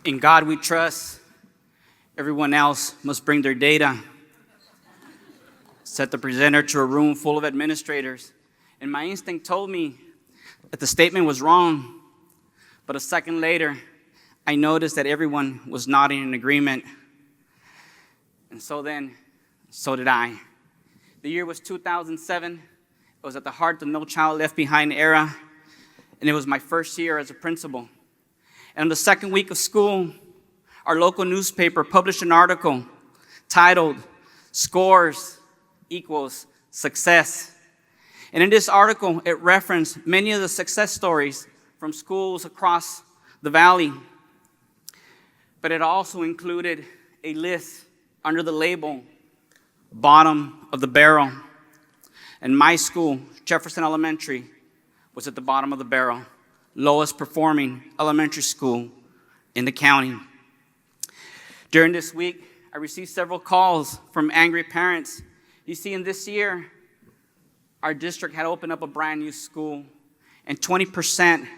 In God we trust. Everyone else must bring their data. Set the presenter to a room full of administrators. And my instinct told me that the statement was wrong. But a second later, I noticed that everyone was nodding in agreement. And so did I. The year was 2007. It was at the heart of the No Child Left Behind era. And it was my first year as a principal. And on the second week of school, our local newspaper published an article titled, "Scores Equals Success." And in this article, it referenced many of the success stories from schools across the valley. But it also included a list under the label, "Bottom of the Barrel." And my school, Jefferson Elementary, was at the bottom of the barrel, lowest performing elementary school in the county. During this week, I received several calls from angry parents. You see, in this year, our district had opened up a brand new school, and 20%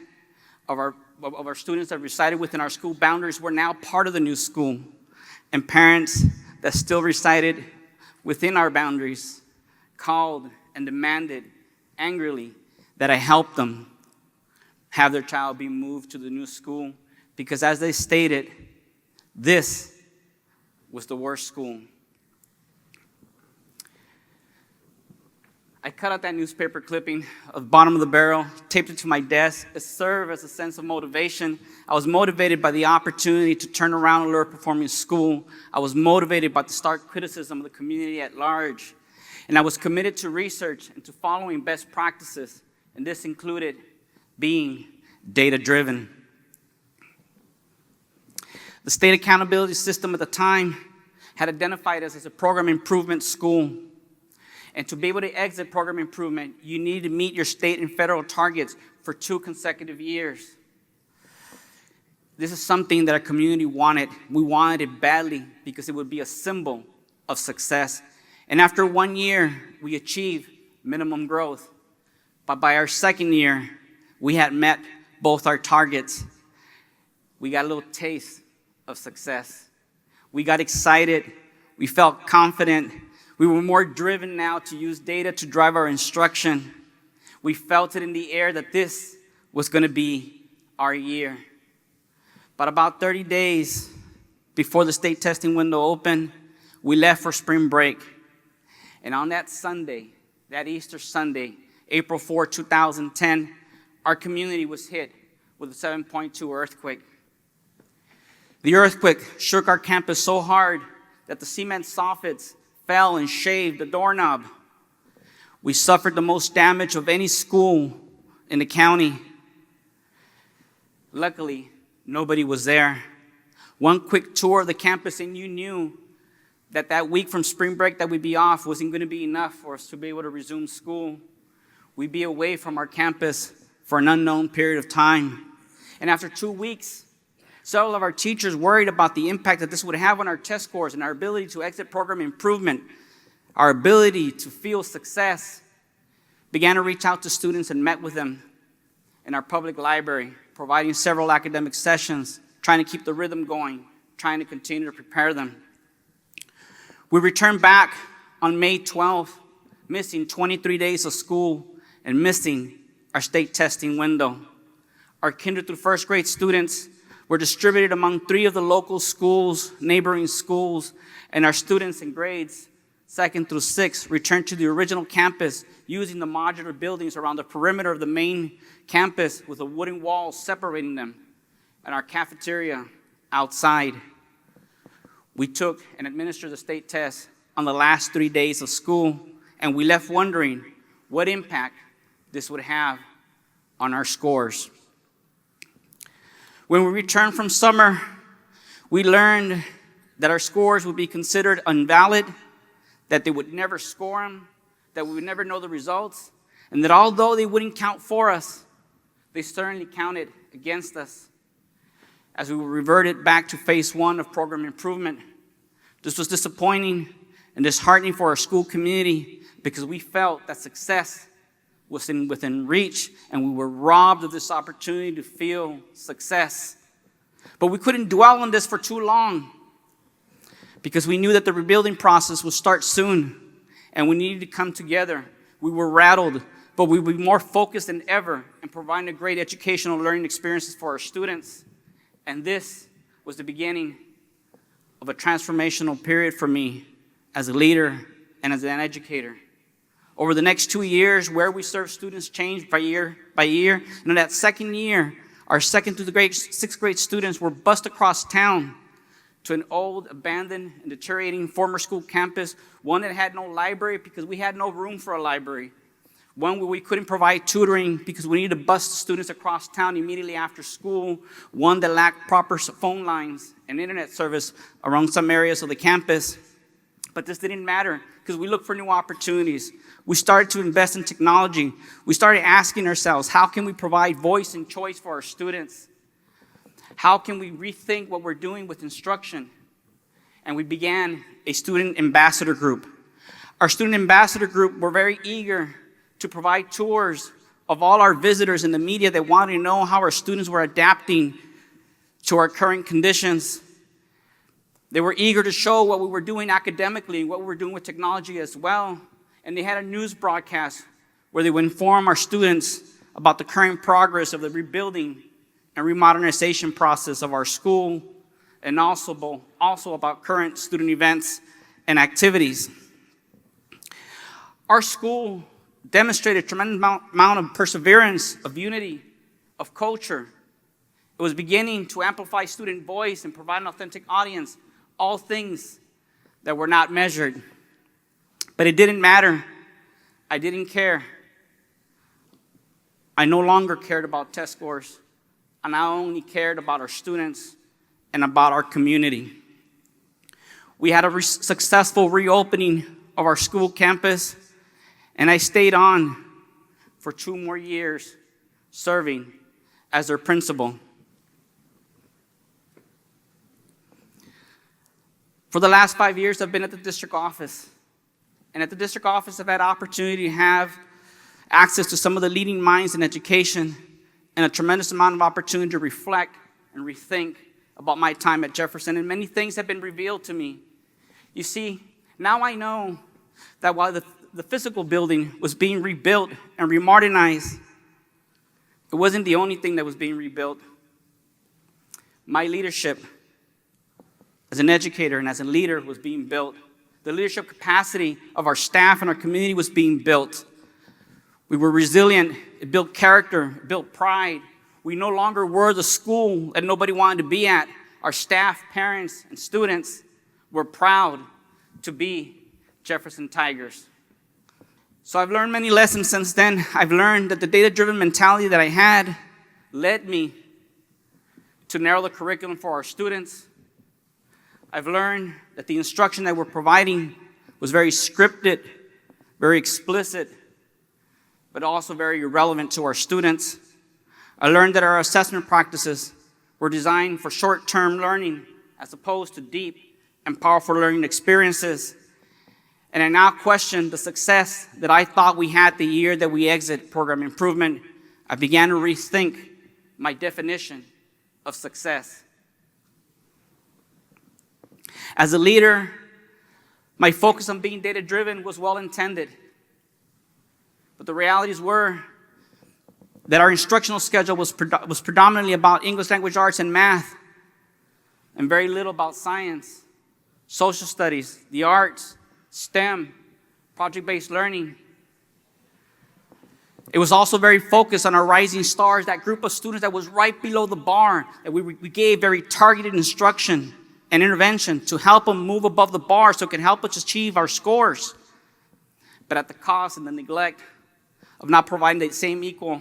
of our students that resided within our school boundaries were now part of the new school. And parents that still resided within our boundaries called and demanded angrily that I help them have their child be moved to the new school, because as they stated, this was the worst school. I cut out that newspaper clipping of Bottom of the Barrel, taped it to my desk. It served as a sense of motivation. I was motivated by the opportunity to turn around a lower-performing school. I was motivated by the stark criticism of the community at large. And I was committed to research and to following best practices, and this included being data-driven. The state accountability system at the time had identified us as a program improvement school. And to be able to exit program improvement, you need to meet your state and federal targets for 2 consecutive years. This is something that our community wanted. We wanted it badly because it would be a symbol of success. And after 1 year, we achieved minimum growth. But by our second year, we had met both our targets. We got a little taste of success. We got excited. We felt confident. We were more driven now to use data to drive our instruction. We felt it in the air that this was going to be our year. But about 30 days before the state testing window opened, we left for spring break. And on that Sunday, that Easter Sunday, April 4, 2010, our community was hit with a 7.2 earthquake. The earthquake shook our campus so hard that the cement soffits fell and shaved the doorknob. We suffered the most damage of any school in the county. Luckily, nobody was there. One quick tour of the campus and you knew that that week from spring break that we'd be off wasn't going to be enough for us to be able to resume school. We'd be away from our campus for an unknown period of time. And after 2 weeks, several of our teachers worried about the impact that this would have on our test scores and our ability to exit program improvement, our ability to feel success, began to reach out to students and met with them in our public library, providing several academic sessions, trying to keep the rhythm going, trying to continue to prepare them. We returned back on May 12th, missing 23 days of school and missing our state testing window. Our kinder through first grade students were distributed among 3 of the local schools, neighboring schools, and our students in grades 2nd through 6th returned to the original campus using the modular buildings around the perimeter of the main campus with a wooden wall separating them, and our cafeteria outside. We took and administered the state test on the last 3 days of school, and we left wondering what impact this would have on our scores. When we returned from summer, we learned that our scores would be considered invalid, that they would never score them, that we would never know the results, and that although they wouldn't count for us, they certainly counted against us. As we reverted back to phase 1 of program improvement, this was disappointing and disheartening for our school community because we felt that success was within reach and we were robbed of this opportunity to feel success. But we couldn't dwell on this for too long because we knew that the rebuilding process would start soon and we needed to come together. We were rattled, but we would be more focused than ever in providing a great educational learning experiences for our students. And this was the beginning of a transformational period for me as a leader and as an educator. Over the next 2 years, where we serve students changed by year. And in that second year, our second through the sixth grade students were bused across town to an old, abandoned, and deteriorating former school campus, one that had no library because we had no room for a library, one where we couldn't provide tutoring because we needed to bus students across town immediately after school, one that lacked proper phone lines and internet service around some areas of the campus. But this didn't matter because we looked for new opportunities. We started to invest in technology. We started asking ourselves, how can we provide voice and choice for our students? How can we rethink what we're doing with instruction? And we began a student ambassador group. Our student ambassador group were very eager to provide tours of all our visitors in the media that wanted to know how our students were adapting to our current conditions. They were eager to show what we were doing academically, what we were doing with technology as well. And they had a news broadcast where they would inform our students about the current progress of the rebuilding and remodernization process of our school, and also about current student events and activities. Our school demonstrated a tremendous amount of perseverance, of unity, of culture. It was beginning to amplify student voice and provide an authentic audience, all things that were not measured. But it didn't matter. I didn't care. I no longer cared about test scores. And I only cared about our students and about our community. We had a successful reopening of our school campus, and I stayed on for 2 more years serving as their principal. For the last 5 years, I've been at the district office. And at the district office, I've had opportunity to have access to some of the leading minds in education and a tremendous amount of opportunity to reflect and rethink about my time at Jefferson. And many things have been revealed to me. You see, now I know that while the physical building was being rebuilt and remodernized, it wasn't the only thing that was being rebuilt. My leadership as an educator and as a leader was being built. The leadership capacity of our staff and our community was being built. We were resilient. It built character. It built pride. We no longer were the school that nobody wanted to be at. Our staff, parents, and students were proud to be Jefferson Tigers. So I've learned many lessons since then. I've learned that the data-driven mentality that I had led me to narrow the curriculum for our students. I've learned that the instruction that we're providing was very scripted, very explicit, but also very irrelevant to our students. I learned that our assessment practices were designed for short-term learning as opposed to deep and powerful learning experiences. And I now question the success that I thought we had the year that we exited program improvement. I began to rethink my definition of success. As a leader, my focus on being data-driven was well-intended. But the realities were that our instructional schedule was predominantly about English language arts and math, and very little about science, social studies, the arts, STEM, project-based learning. It was also very focused on our rising stars, that group of students that was right below the bar, that we gave very targeted instruction and intervention to help them move above the bar so it can help us achieve our scores, but at the cost and the neglect of not providing the same equal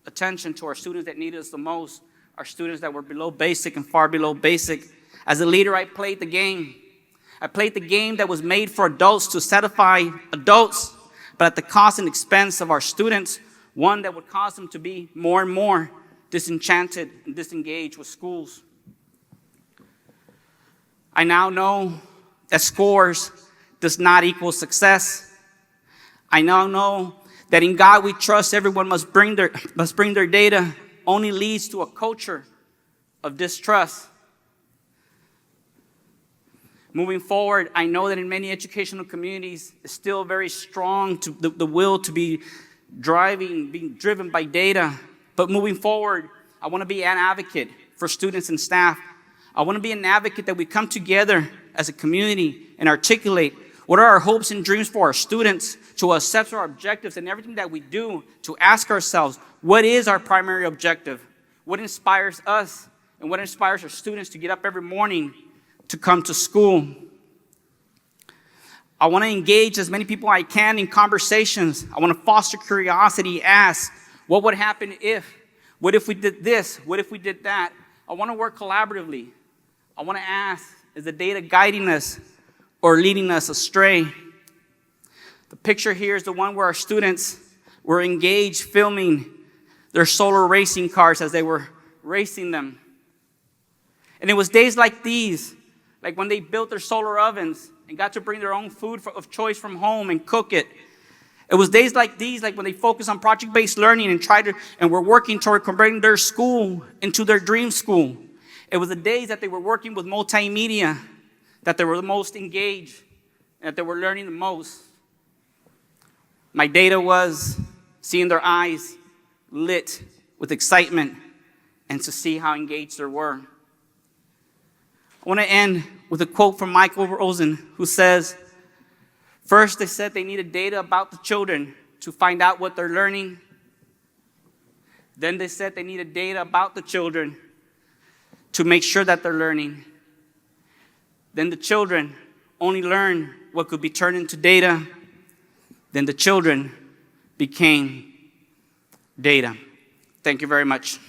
attention to our students that needed us the most, our students that were below basic and far below basic. As a leader, I played the game. I played the game that was made for adults to satisfy adults, but at the cost and expense of our students, one that would cause them to be more and more disenchanted and disengaged with schools. I now know that scores does not equal success. I now know that in God we trust everyone must bring their data only leads to a culture of distrust. Moving forward, I know that in many educational communities, it's still very strong to the will to be being driven by data. But moving forward, I want to be an advocate for students and staff. I want to be an advocate that we come together as a community and articulate what are our hopes and dreams for our students, to assess our objectives and everything that we do, to ask ourselves, what is our primary objective? What inspires us and what inspires our students to get up every morning to come to school? I want to engage as many people I can in conversations. I want to foster curiosity, ask, what would happen if? What if we did this? What if we did that? I want to work collaboratively. I want to ask, is the data guiding us or leading us astray? The picture here is the one where our students were engaged filming their solar racing cars as they were racing them. And it was days like these, like when they built their solar ovens and got to bring their own food of choice from home and cook it. It was days like these, like when they focused on project-based learning and were working toward converting their school into their dream school. It was the days that they were working with multimedia, that they were the most engaged, and that they were learning the most. My data was seeing their eyes lit with excitement and to see how engaged they were. I want to end with a quote from Michael Rosen, who says, first they said they needed data about the children to find out what they're learning. Then they said they needed data about the children to make sure that they're learning. Then the children only learn what could be turned into data. Then the children became data. Thank you very much.